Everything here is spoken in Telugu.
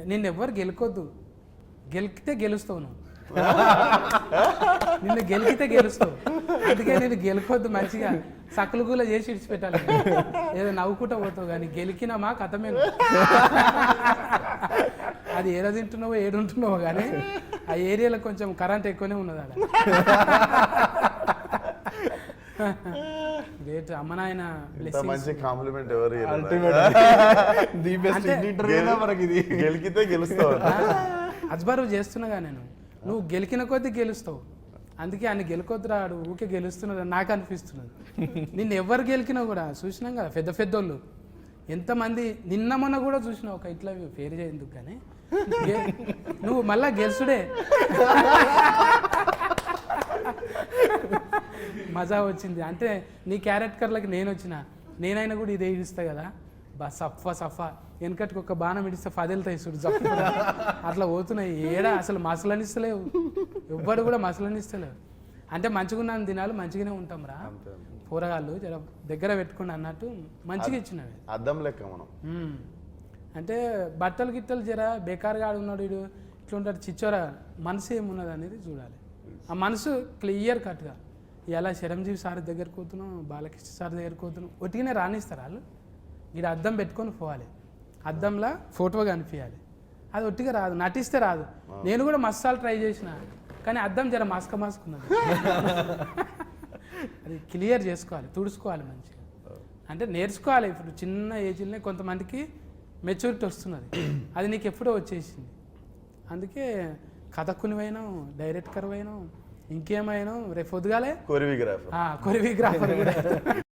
నిన్ను ఎవ్వరు గెలుకొద్దు, గెలికితే గెలుస్తావు నువ్వు. నిన్ను గెలికితే గెలుస్తావు, అందుకే నేను గెలుకొద్దు, మంచిగా సక్కులు కూల చేసి ఇడిచిపెట్టాలి. ఏదో నవ్వుకుంటా పోతావు కానీ గెలికినామా కథమే. అది ఏదో తింటున్నావో ఏడుంటున్నావో కానీ ఆ ఏరియాలో కొంచెం కరెంట్ ఎక్కువనే ఉన్నది అక్కడ. గ్రేట్ అమ్మ నాయన మంచి కాంప్లిమెంట్ ఎవరు గెలికితే గెలుస్తావు. అజ్బరువు చేస్తున్నాగా నేను, నువ్వు గెలికిన కొద్దీ గెలుస్తావు, అందుకే ఆయన గెలుకొద్దు రాడు, ఊకే గెలుస్తున్నది నాకు అనిపిస్తున్నది. నిన్ను ఎవరు గెలికినా కూడా చూసినాం కదా, పెద్ద పెద్దోళ్ళు ఎంతమంది, నిన్న మొన్న కూడా చూసినావు ఒక ఇట్లా పేరు చేయందుకు కానీ నువ్వు మళ్ళా గెలుసుడే. మజా వచ్చింది అంటే నీ క్యారెక్టర్లకి నేను వచ్చిన, నేనైనా కూడా ఇదే ఇస్తా కదా బా సఫా సఫా, వెనకటికి ఒక బాణం ఇడిస్తే ఫదిలుతాయి చూడు జప్పు, అట్లా పోతున్నాయి. ఏడా అసలు మసలనిస్తలేవు, ఎవ్వడు కూడా మసలనిస్తలేవు. అంటే మంచిగా దినాలు మంచిగానే ఉంటాం రా, కూరగాయలు జర దగ్గర పెట్టుకుని అన్నట్టు మంచిగా ఇచ్చినవి. అద్దం లెక్క మనం అంటే బట్టలు గిట్టలు జర బేకారుగా ఆడున్నాడు వీడు ఇట్లుంటాడు చిచ్చోరా, మనసు ఏమున్నది అనేది చూడాలి. ఆ మనసు క్లియర్ కట్గా ఇలా చిరంజీవి సార్ దగ్గరికి పోతున్నాం, బాలకృష్ణ సార్ దగ్గరికి పోతున్నాం, ఒట్టిగానే రాణిస్తారు వాళ్ళు. ఇక్కడ అద్దం పెట్టుకొని పోవాలి, అద్దంలో ఫోటో కనిపించాలి, అది ఒట్టిగా రాదు, నటిస్తే రాదు. నేను కూడా మసాలు ట్రై చేసిన కానీ అద్దం జర మాస్కున్నది. అది క్లియర్ చేసుకోవాలి, తుడుచుకోవాలి మంచిగా. అంటే నేర్చుకోవాలి. ఇప్పుడు చిన్న ఏజ్లోనే కొంతమందికి మెచ్యూరిటీ వస్తున్నది, అది నీకు ఎప్పుడో వచ్చేసింది. అందుకే కథకునివైనా డైరెక్టర్ అయినా ఇంకేమైనా రేపు పొద్దుగాలే కొరియోగ్రాఫర్ కూడా